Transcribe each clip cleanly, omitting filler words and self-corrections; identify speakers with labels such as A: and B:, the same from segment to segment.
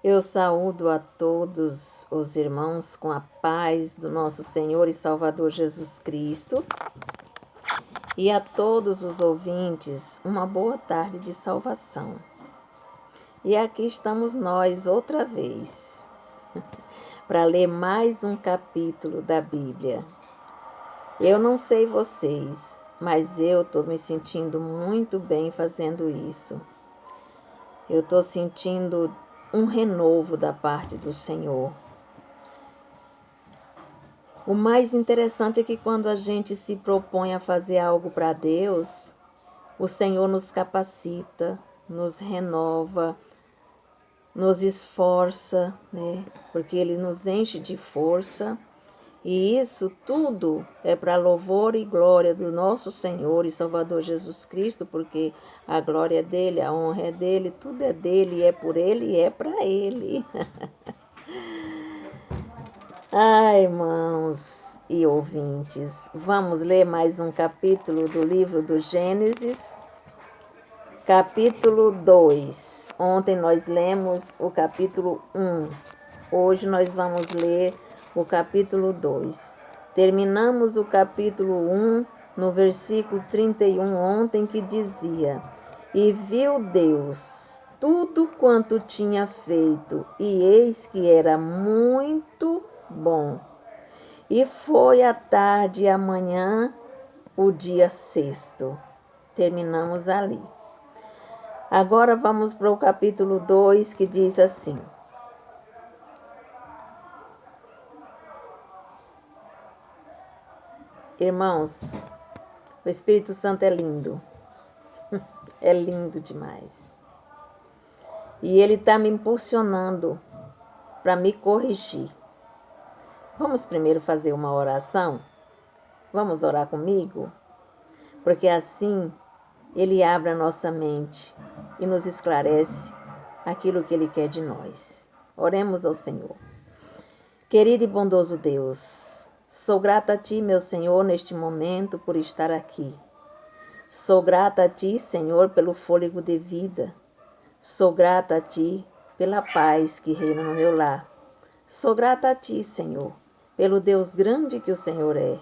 A: Eu saúdo a todos os irmãos com a paz do nosso Senhor e Salvador Jesus Cristo e a todos os ouvintes uma boa tarde de salvação. E aqui estamos nós outra vez para ler mais um capítulo da Bíblia. Eu não sei vocês, mas eu estou me sentindo muito bem fazendo isso. Eu estou sentindo um renovo da parte do Senhor. O mais interessante é que quando a gente se propõe a fazer algo para Deus, o Senhor nos capacita, nos renova, nos esforça, né? Porque Ele nos enche de força. E isso tudo é para louvor e glória do nosso Senhor e Salvador Jesus Cristo, porque a glória é dele, a honra é dele, tudo é dele, é por ele e é para ele. Ai, irmãos e ouvintes, vamos ler mais um capítulo do livro do Gênesis, capítulo 2. Ontem nós lemos o capítulo 1. Hoje nós vamos ler o capítulo 2. Terminamos o capítulo 1 no versículo 31 ontem, que dizia: E viu Deus tudo quanto tinha feito, e eis que era muito bom. E foi a tarde e a manhã, o dia sexto. Terminamos ali. Agora vamos para o capítulo 2, que diz assim: Irmãos, o Espírito Santo é lindo. É lindo demais. E ele está me impulsionando para me corrigir. Vamos primeiro fazer uma oração? Vamos orar comigo? Porque assim ele abre a nossa mente e nos esclarece aquilo que ele quer de nós. Oremos ao Senhor. Querido e bondoso Deus, sou grata a Ti, meu Senhor, neste momento por estar aqui. Sou grata a Ti, Senhor, pelo fôlego de vida. Sou grata a Ti pela paz que reina no meu lar. Sou grata a Ti, Senhor, pelo Deus grande que o Senhor é.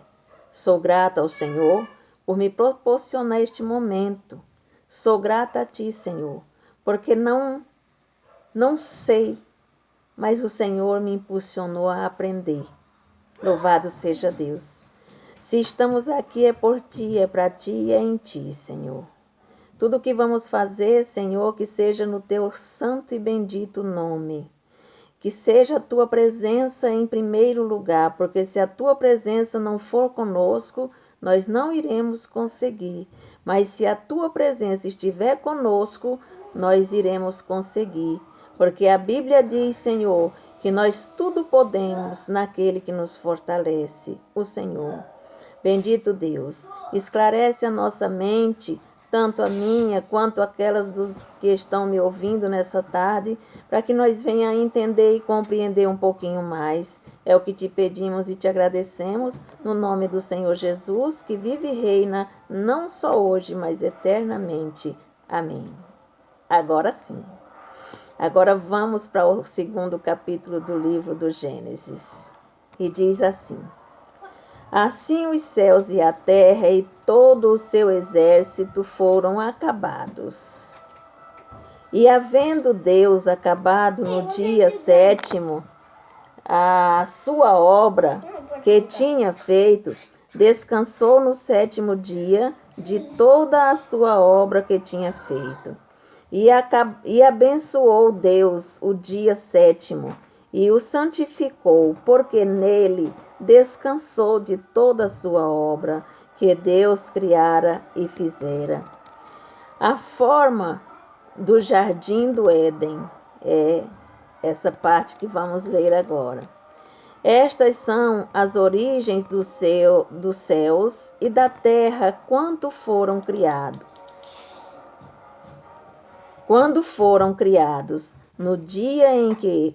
A: Sou grata ao Senhor por me proporcionar este momento. Sou grata a Ti, Senhor, porque não sei, mas o Senhor me impulsionou a aprender. Louvado seja Deus. Se estamos aqui é por Ti, é para Ti e é em Ti, Senhor. Tudo o que vamos fazer, Senhor, que seja no Teu santo e bendito nome. Que seja a Tua presença em primeiro lugar, porque se a Tua presença não for conosco, nós não iremos conseguir. Mas se a Tua presença estiver conosco, nós iremos conseguir. Porque a Bíblia diz, Senhor, que nós tudo podemos naquele que nos fortalece, o Senhor. Bendito Deus, esclarece a nossa mente, tanto a minha quanto aquelas dos que estão me ouvindo nessa tarde, para que nós venhamos a entender e compreender um pouquinho mais. É o que te pedimos e te agradecemos, no nome do Senhor Jesus, que vive e reina, não só hoje, mas eternamente. Amém. Agora sim. Agora vamos para o segundo capítulo do livro do Gênesis. E diz assim: Assim os céus e a terra e todo o seu exército foram acabados. E havendo Deus acabado no dia sétimo a sua obra que tinha feito, descansou no sétimo dia de toda a sua obra que tinha feito. E abençoou Deus o dia sétimo e o santificou, porque nele descansou de toda a sua obra que Deus criara e fizera. A forma do jardim do Éden é essa parte que vamos ler agora. Estas são as origens dos céus e da terra quando foram criados, no dia em que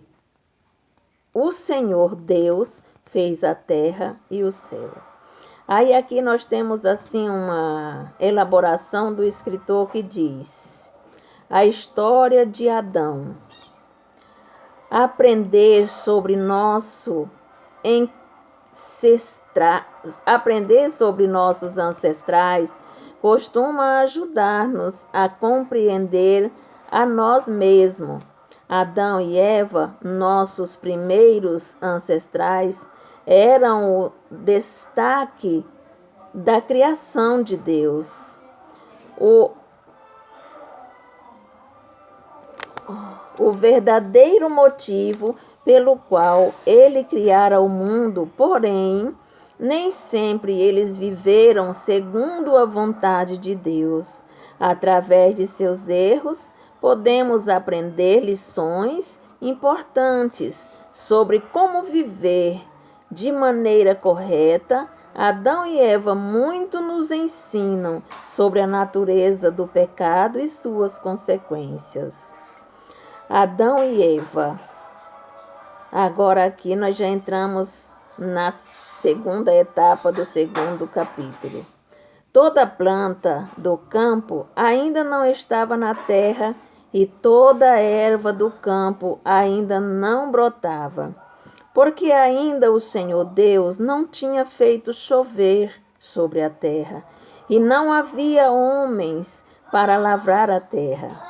A: o Senhor Deus fez a terra e o céu. Aí aqui nós temos assim uma elaboração do escritor que diz: a história de Adão. Aprender sobre nossos ancestrais costuma ajudar-nos a compreender a nós mesmos. Adão e Eva, nossos primeiros ancestrais, eram o destaque da criação de Deus. O verdadeiro motivo pelo qual ele criara o mundo, porém, nem sempre eles viveram segundo a vontade de Deus. Através de seus erros, podemos aprender lições importantes sobre como viver de maneira correta. Adão e Eva muito nos ensinam sobre a natureza do pecado e suas consequências. Adão e Eva. Agora aqui nós já entramos na segunda etapa do segundo capítulo. Toda planta do campo ainda não estava na terra e toda erva do campo ainda não brotava, porque ainda o Senhor Deus não tinha feito chover sobre a terra e não havia homens para lavrar a terra.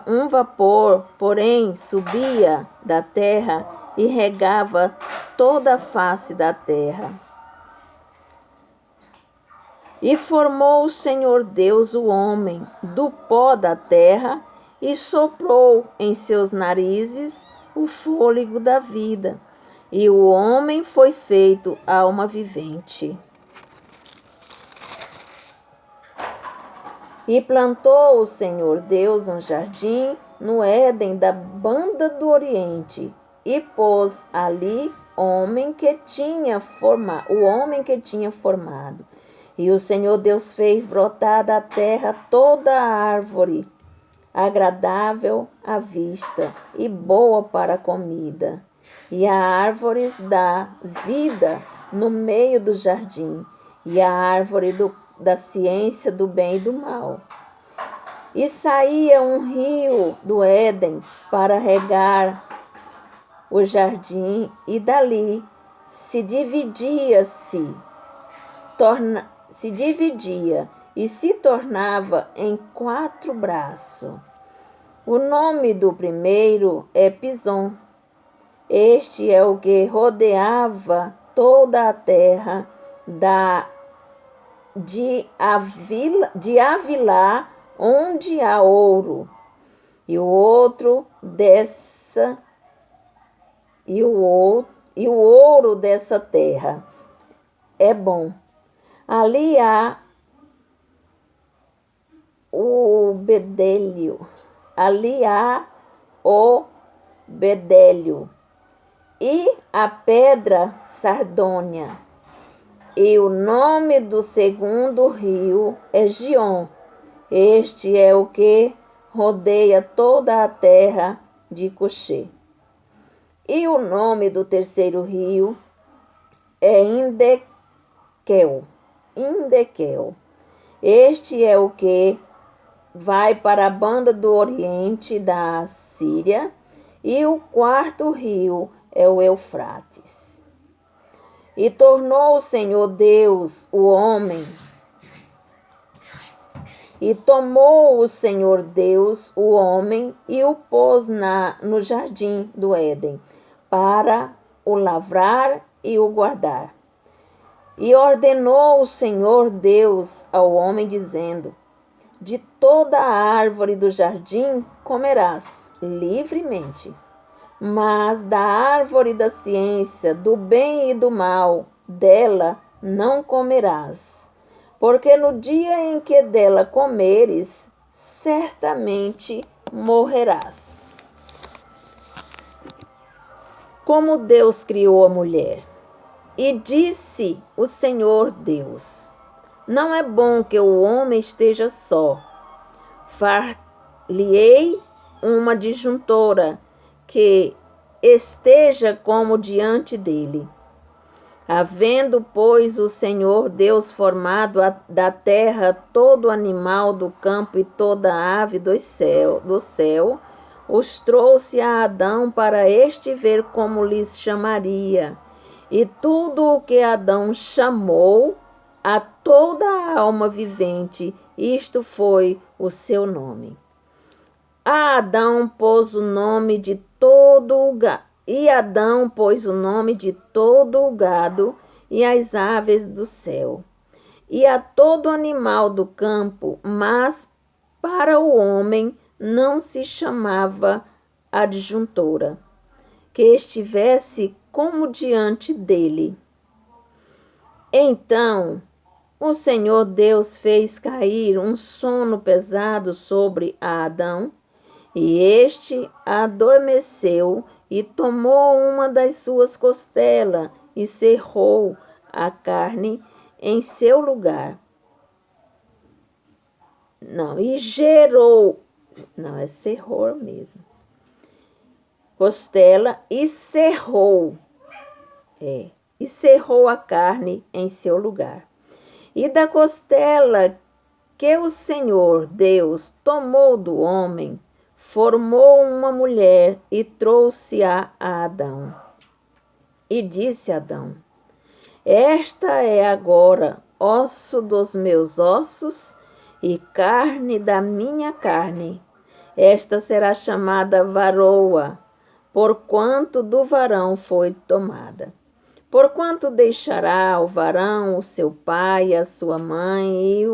A: Um vapor, porém, subia da terra e regava toda a face da terra. E formou o Senhor Deus o homem do pó da terra e soprou em seus narizes o fôlego da vida. E o homem foi feito alma vivente. E plantou o Senhor Deus um jardim no Éden da banda do Oriente, e pôs ali o homem que tinha formado. E o Senhor Deus fez brotar da terra toda a árvore agradável à vista e boa para a comida, e a árvores da vida no meio do jardim, e a árvore da ciência do bem e do mal. E saía um rio do Éden para regar o jardim, e dali se dividia e se tornava em 4 braços. O nome do primeiro é Pison. Este é o que rodeava toda a terra de Havilá, onde há ouro, e o ouro dessa terra é bom. Ali há o bedélio e a pedra sardônia. E o nome do segundo rio é Gion. Este é o que rodeia toda a terra de Cuxê. E o nome do terceiro rio é Indequel. Este é o que vai para a banda do Oriente da Síria. E o quarto rio é o Eufrates. E tornou o Senhor Deus o homem. E tomou o Senhor Deus o homem e o pôs no jardim do Éden, para o lavrar e o guardar. E ordenou o Senhor Deus ao homem, dizendo: de toda a árvore do jardim comerás livremente, mas da árvore da ciência do bem e do mal, dela não comerás. Porque no dia em que dela comeres, certamente morrerás. Como Deus criou a mulher. E disse o Senhor Deus: não é bom que o homem esteja só. Far-lhe-ei uma disjuntora que esteja como diante dele. Havendo, pois, o Senhor Deus formado da terra todo animal do campo e toda ave do céu, os trouxe a Adão para este ver como lhes chamaria. E tudo o que Adão chamou a toda a alma vivente, isto foi o seu nome. A Adão pôs o nome de todo o gado, e Adão pôs o nome de todo o gado e as aves do céu, e a todo animal do campo, mas para o homem não se chamava adjuntora, que estivesse como diante dele. Então o Senhor Deus fez cair um sono pesado sobre Adão, e este adormeceu e tomou uma das suas costelas e cerrou a carne em seu lugar. Não, e gerou, não, é cerrou mesmo. Costela e cerrou, e cerrou a carne em seu lugar. E da costela que o Senhor Deus tomou do homem, formou uma mulher e trouxe-a a Adão. E disse Adão: esta é agora osso dos meus ossos e carne da minha carne. Esta será chamada varoa, porquanto do varão foi tomada. Porquanto deixará o varão o seu pai e a sua mãe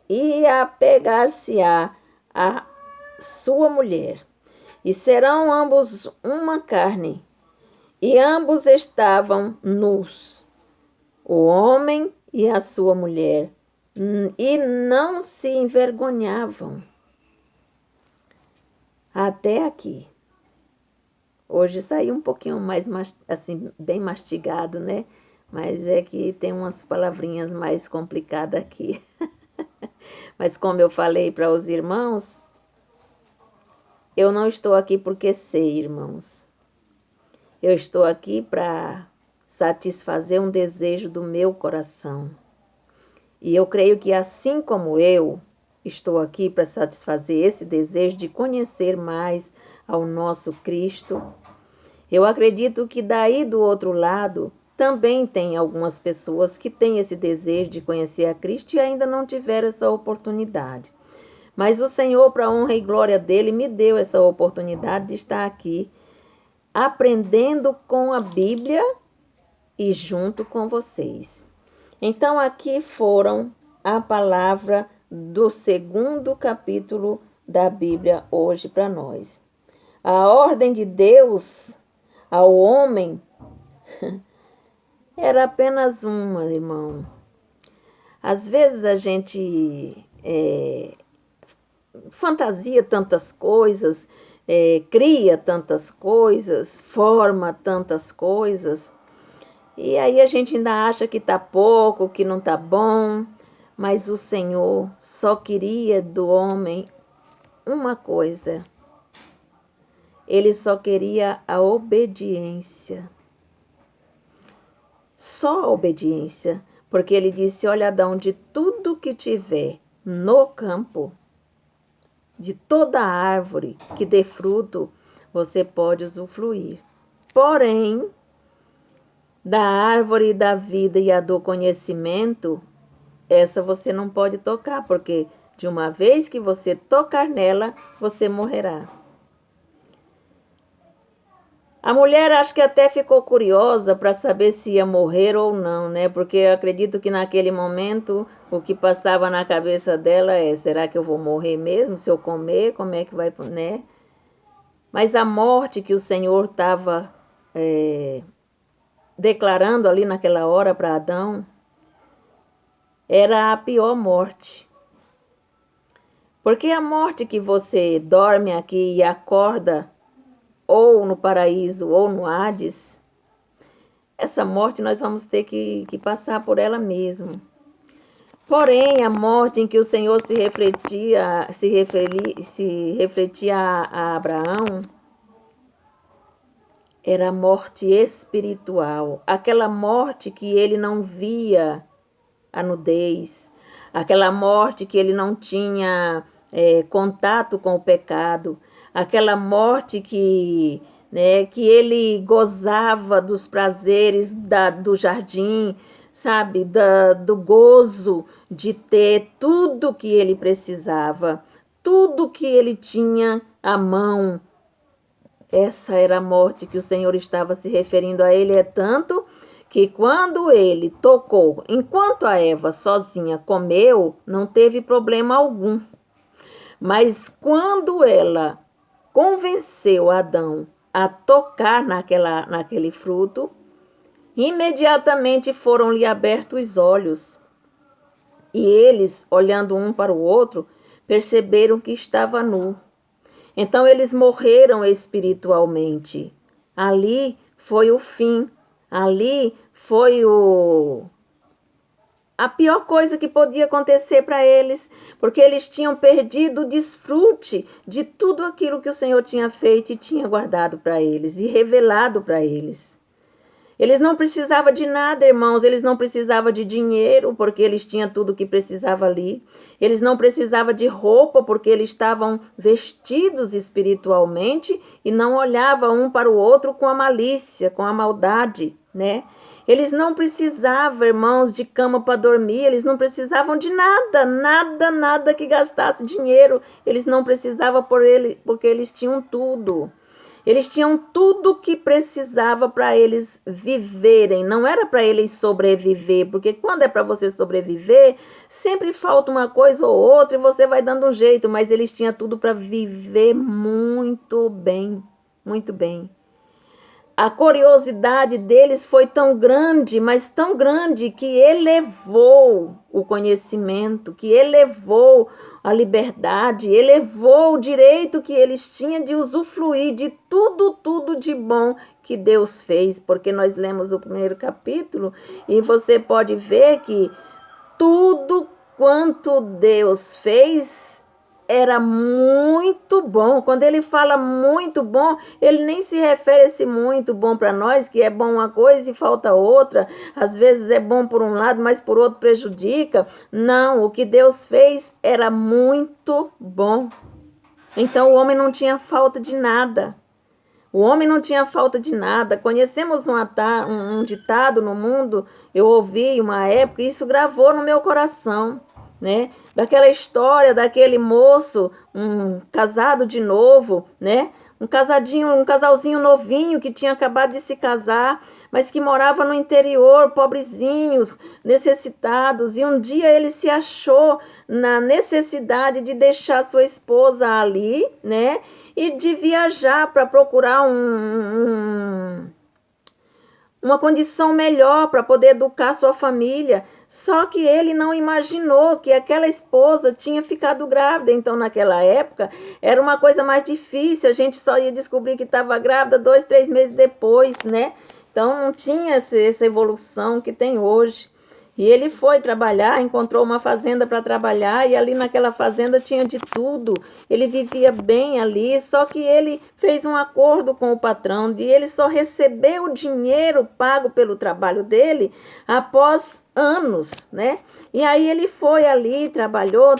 A: e apegar-se-á a sua mulher, e serão ambos uma carne. E ambos estavam nus, o homem e a sua mulher, e não se envergonhavam. Até aqui. Hoje saiu um pouquinho mais, assim, bem mastigado, né? Mas é que tem umas palavrinhas mais complicadas aqui. Mas como eu falei para os irmãos, eu não estou aqui porque sei, irmãos. Eu estou aqui para satisfazer um desejo do meu coração. E eu creio que assim como eu estou aqui para satisfazer esse desejo de conhecer mais ao nosso Cristo, eu acredito que daí do outro lado também tem algumas pessoas que têm esse desejo de conhecer a Cristo e ainda não tiveram essa oportunidade. Mas o Senhor, para a honra e glória dele, me deu essa oportunidade de estar aqui aprendendo com a Bíblia e junto com vocês. Então, aqui foram a palavra do 2º capítulo da Bíblia hoje para nós. A ordem de Deus ao homem era apenas uma, irmão. Às vezes a gente fantasia tantas coisas, cria tantas coisas, forma tantas coisas, e aí a gente ainda acha que está pouco, que não está bom, mas o Senhor só queria do homem uma coisa. Ele só queria a obediência. Só a obediência, porque ele disse: olha, Adão, de tudo que tiver no campo, de toda árvore que dê fruto, você pode usufruir. Porém, da árvore da vida e a do conhecimento, essa você não pode tocar, porque de uma vez que você tocar nela, você morrerá. A mulher acho que até ficou curiosa para saber se ia morrer ou não, né? Porque eu acredito que naquele momento o que passava na cabeça dela é: será que eu vou morrer mesmo se eu comer? Como é que vai, né? Mas a morte que o Senhor estava declarando ali naquela hora para Adão era a pior morte. Porque a morte que você dorme aqui e acorda ou no paraíso ou no Hades, essa morte nós vamos ter que passar por ela mesmo. Porém, a morte em que o Senhor se refletia a Abraão era a morte espiritual, aquela morte que ele não via a nudez, aquela morte que ele não tinha contato com o pecado, aquela morte que, né, que ele gozava dos prazeres do jardim, sabe, do gozo de ter tudo que ele precisava, tudo que ele tinha à mão. Essa era a morte que o Senhor estava se referindo a ele, é tanto que quando ele tocou, enquanto a Eva sozinha comeu, não teve problema algum. Mas quando ela convenceu Adão a tocar naquele fruto, imediatamente foram-lhe abertos os olhos. E eles, olhando um para o outro, perceberam que estava nu. Então eles morreram espiritualmente. Ali foi o fim. Ali foi a pior coisa que podia acontecer para eles, porque eles tinham perdido o desfrute de tudo aquilo que o Senhor tinha feito e tinha guardado para eles e revelado para eles. Eles não precisavam de nada, irmãos, eles não precisavam de dinheiro, porque eles tinham tudo o que precisava ali. Eles não precisavam de roupa, porque eles estavam vestidos espiritualmente e não olhavam um para o outro com a malícia, com a maldade, né? Eles não precisavam, irmãos, de cama para dormir, eles não precisavam de nada, nada que gastasse dinheiro. Eles não precisavam porque eles tinham tudo. Eles tinham tudo o que precisava para eles viverem, não era para eles sobreviver, porque quando é para você sobreviver, sempre falta uma coisa ou outra e você vai dando um jeito, mas eles tinham tudo para viver muito bem, muito bem. A curiosidade deles foi tão grande, mas tão grande, que elevou o conhecimento, que elevou a liberdade, elevou o direito que eles tinham de usufruir de tudo de bom que Deus fez. Porque nós lemos o primeiro capítulo e você pode ver que tudo quanto Deus fez era muito bom. Quando ele fala muito bom, ele nem se refere a esse muito bom para nós, que é bom uma coisa e falta outra. Às vezes é bom por um lado, mas por outro prejudica. Não, o que Deus fez era muito bom. Então o homem não tinha falta de nada. O homem não tinha falta de nada. Conhecemos um ditado no mundo, eu ouvi uma época, e isso gravou no meu coração, né? Daquela história daquele moço, casado de novo, né? Um casalzinho novinho que tinha acabado de se casar, mas que morava no interior, pobrezinhos, necessitados. E um dia ele se achou na necessidade de deixar sua esposa ali, né? E de viajar para procurar uma condição melhor para poder educar sua família. Só que ele não imaginou que aquela esposa tinha ficado grávida. Então, naquela época, era uma coisa mais difícil. A gente só ia descobrir que estava grávida 2, 3 meses depois, né? Então, não tinha essa evolução que tem hoje. E ele foi trabalhar, encontrou uma fazenda para trabalhar, e ali naquela fazenda tinha de tudo. Ele vivia bem ali, só que ele fez um acordo com o patrão de ele só receber o dinheiro pago pelo trabalho dele após anos, né? E aí ele foi ali, trabalhou,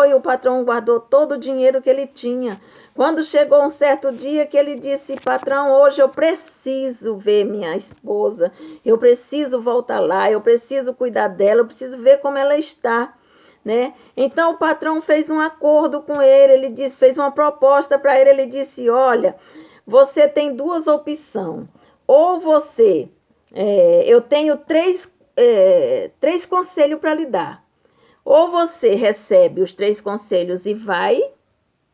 A: e o patrão guardou todo o dinheiro que ele tinha. Quando chegou um certo dia que ele disse: patrão, hoje eu preciso ver minha esposa, eu preciso voltar lá, eu preciso cuidar dela, eu preciso ver como ela está, né? Então o patrão fez um acordo com ele, fez uma proposta para ele, ele disse: olha, você tem duas opções, ou você, eu tenho três conselhos para lhe dar, ou você recebe os 3 conselhos e vai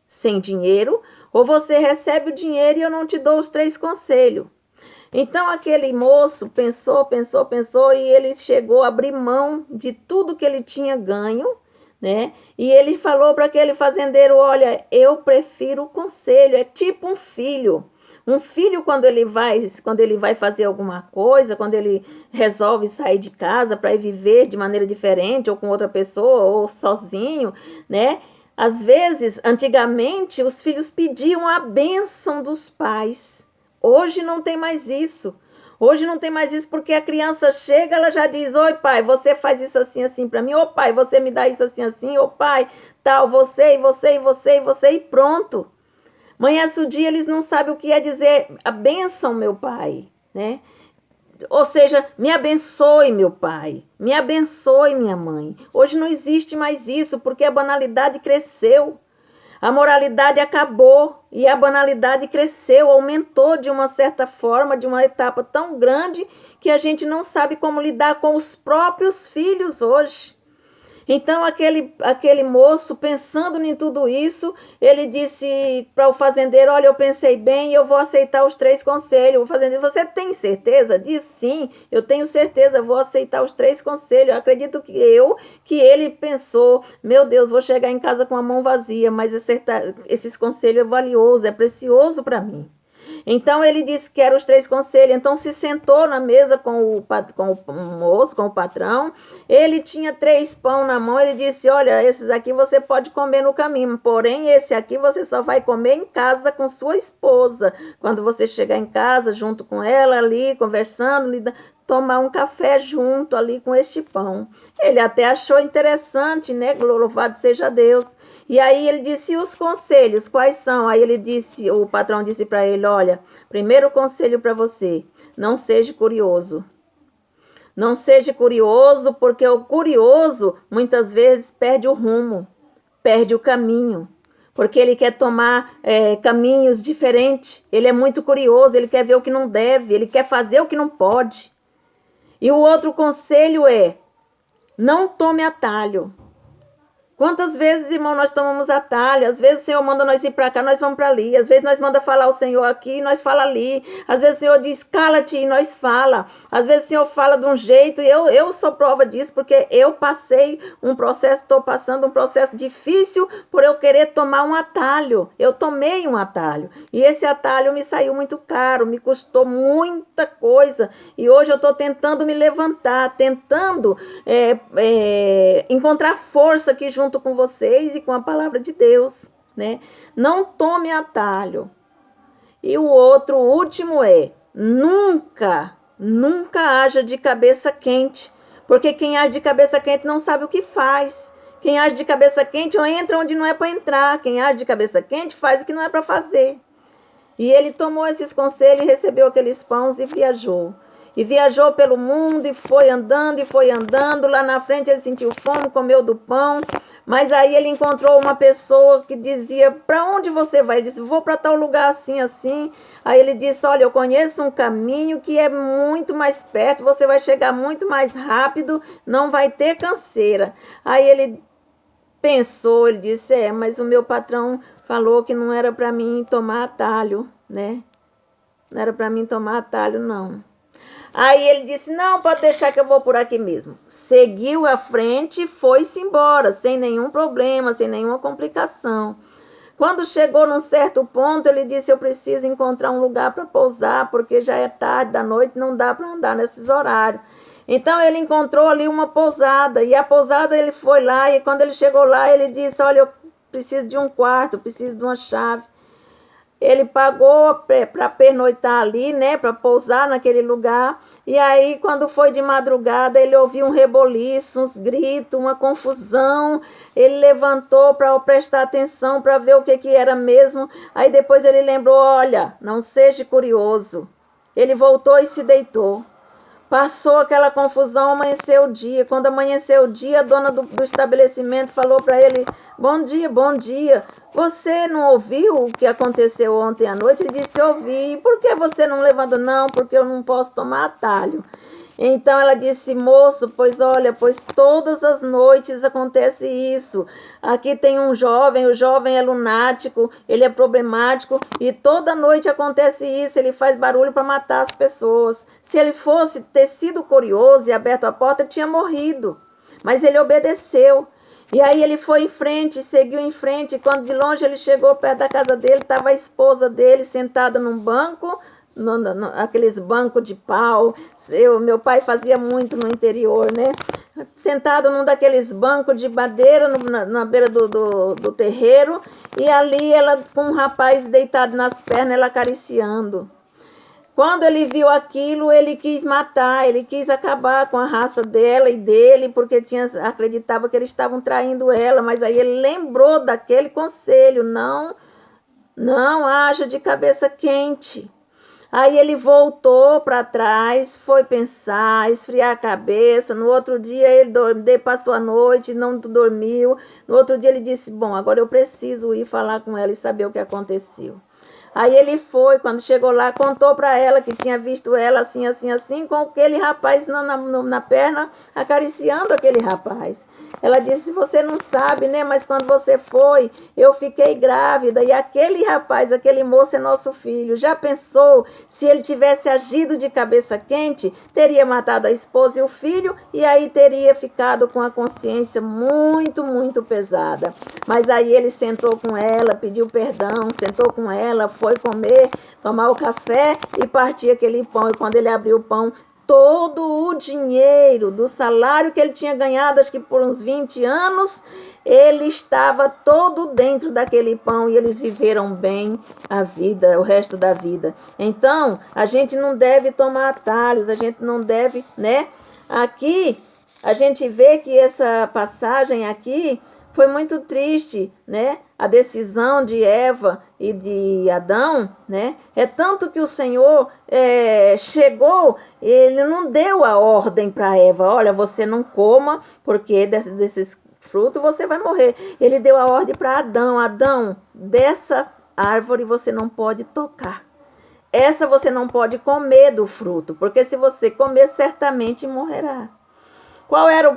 A: sem dinheiro, ou você recebe o dinheiro e eu não te dou os 3 conselhos. Então aquele moço pensou e ele chegou a abrir mão de tudo que ele tinha ganho, né? E ele falou para aquele fazendeiro: olha, eu prefiro o conselho. É tipo um filho. Um filho, quando ele vai fazer alguma coisa, quando ele resolve sair de casa para ir viver de maneira diferente, ou com outra pessoa, ou sozinho, né? Às vezes, antigamente, os filhos pediam a bênção dos pais. Hoje não tem mais isso. Hoje não tem mais isso, porque a criança chega, ela já diz: oi, pai, você faz isso assim, assim para mim. Ô, pai, você me dá isso assim, assim. Ô, pai, tal, você, e pronto. Amanhece o dia, eles não sabem o que é dizer a bênção, meu pai, né? Ou seja, me abençoe, meu pai, me abençoe, minha mãe. Hoje não existe mais isso, porque a banalidade cresceu. A moralidade acabou e a banalidade cresceu, aumentou de uma certa forma, de uma etapa tão grande que a gente não sabe como lidar com os próprios filhos hoje. Então, aquele moço, pensando em tudo isso, ele disse para o fazendeiro: olha, eu pensei bem e eu vou aceitar os 3 conselhos. O fazendeiro: você tem certeza disso? Sim, eu tenho certeza, vou aceitar os 3 conselhos. Eu acredito que ele pensou: meu Deus, vou chegar em casa com a mão vazia, mas esses conselhos é valioso, é precioso para mim. Então ele disse que eram os 3 conselhos. Então se sentou na mesa com o moço, com o patrão. Ele tinha 3 pão na mão. Ele disse: olha, esses aqui você pode comer no caminho, porém esse aqui você só vai comer em casa com sua esposa. Quando você chegar em casa, junto com ela ali, conversando, tomar um café junto ali com este pão. Ele até achou interessante, né? Louvado seja Deus. E aí ele disse: e os conselhos, quais são? Aí ele disse, o patrão disse para ele: olha, primeiro conselho para você, não seja curioso. Não seja curioso, porque o curioso muitas vezes perde o rumo, perde o caminho. Porque ele quer tomar caminhos diferentes. Ele é muito curioso, ele quer ver o que não deve, ele quer fazer o que não pode. E o outro conselho é: não tome atalho. Quantas vezes, irmão, nós tomamos atalho? Às vezes o Senhor manda nós ir para cá, nós vamos para ali. Às vezes nós manda falar o Senhor aqui, nós fala ali. Às vezes o Senhor diz: cala-te, e nós fala. Às vezes o Senhor fala de um jeito, e eu sou prova disso, porque eu passei um processo, estou passando um processo difícil por eu querer tomar um atalho. Eu tomei um atalho. E esse atalho me saiu muito caro, me custou muita coisa. E hoje eu estou tentando me levantar, tentando encontrar força aqui junto com vocês e com a palavra de Deus, né? Não tome atalho. E o último é: nunca haja de cabeça quente, porque quem age de cabeça quente não sabe o que faz. Quem age de cabeça quente entra onde não é para entrar. Quem age de cabeça quente faz o que não é para fazer. E ele tomou esses conselhos, recebeu aqueles pães e viajou. E viajou pelo mundo e foi andando. Lá na frente ele sentiu fome, comeu do pão. Mas aí ele encontrou uma pessoa que dizia: para onde você vai? Ele disse: vou para tal lugar assim, assim. Aí ele disse: olha, eu conheço um caminho que é muito mais perto, você vai chegar muito mais rápido, não vai ter canseira. Aí ele pensou, ele disse: mas o meu patrão falou que não era para mim tomar atalho, né? Não era para mim tomar atalho, não. Aí ele disse: não, pode deixar que eu vou por aqui mesmo. Seguiu à frente e foi-se embora, sem nenhum problema, sem nenhuma complicação. Quando chegou num certo ponto, ele disse: eu preciso encontrar um lugar para pousar, porque já é tarde da noite, não dá para andar nesses horários. Então ele encontrou ali uma pousada, e a pousada ele foi lá, e quando ele chegou lá, ele disse: olha, eu preciso de um quarto, preciso de uma chave. Ele pagou para pernoitar ali, né, para pousar naquele lugar. E aí, quando foi de madrugada, ele ouviu um reboliço, uns gritos, uma confusão. Ele levantou para prestar atenção, para ver o que era mesmo. Aí depois ele lembrou: olha, não seja curioso. Ele voltou e se deitou. Passou aquela confusão, amanheceu o dia. Quando amanheceu o dia, a dona do estabelecimento falou para ele: bom dia, bom dia. Você não ouviu o que aconteceu ontem à noite? Ele disse: ouvi. E por que você não levanta? Não, porque eu não posso tomar atalho. Então ela disse: moço, pois olha, pois todas as noites acontece isso. Aqui tem um jovem, o jovem é lunático, ele é problemático e toda noite acontece isso, ele faz barulho para matar as pessoas. Se ele fosse ter sido curioso e aberto a porta, tinha morrido. Mas ele obedeceu. E aí ele foi em frente, seguiu em frente, e quando de longe ele chegou perto da casa dele, estava a esposa dele sentada num banco, aqueles bancos de pau. Meu pai fazia muito no interior, né? Sentado num daqueles bancos de madeira na beira do terreiro, e ali ela com um rapaz deitado nas pernas, ela acariciando. Quando ele viu aquilo, ele quis matar, ele quis acabar com a raça dela e dele, porque acreditava que eles estavam traindo ela, mas aí ele lembrou daquele conselho: não Não haja de cabeça quente. Aí ele voltou para trás, foi pensar, esfriar a cabeça. No outro dia ele passou a noite, não dormiu. No outro dia ele disse: bom, agora eu preciso ir falar com ela e saber o que aconteceu. Aí ele foi, quando chegou lá, contou para ela que tinha visto ela assim, assim, assim, com aquele rapaz na perna, acariciando aquele rapaz. Ela disse: você não sabe, né? Mas quando você foi, eu fiquei grávida e aquele rapaz, aquele moço é nosso filho. Já pensou se ele tivesse agido de cabeça quente, teria matado a esposa e o filho e aí teria ficado com a consciência muito, muito pesada. Mas aí ele sentou com ela, pediu perdão, sentou com ela, foi comer, tomar o café e partir aquele pão. E quando ele abriu o pão, todo o dinheiro do salário que ele tinha ganhado, acho que por uns 20 anos, ele estava todo dentro daquele pão e eles viveram bem a vida, o resto da vida. Então, a gente não deve tomar atalhos, a gente não deve, né? Aqui, a gente vê que essa passagem aqui foi muito triste, né? A decisão de Eva e de Adão, né? É tanto que o Senhor chegou, ele não deu a ordem para Eva: olha, você não coma, porque desses frutos você vai morrer. Ele deu a ordem para Adão: Adão, dessa árvore você não pode tocar. Essa você não pode comer do fruto, porque se você comer, certamente morrerá. Qual era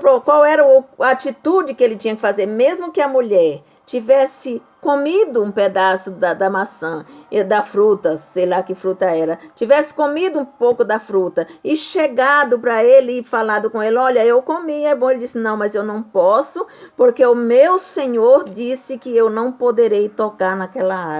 A: a atitude que ele tinha que fazer? Mesmo que a mulher tivesse comido um pedaço da maçã, da fruta, sei lá que fruta era, tivesse comido um pouco da fruta e chegado para ele e falado com ele: olha, eu comi, é bom. Ele disse: não, mas eu não posso, porque o meu Senhor disse que eu não poderei tocar naquela árvore.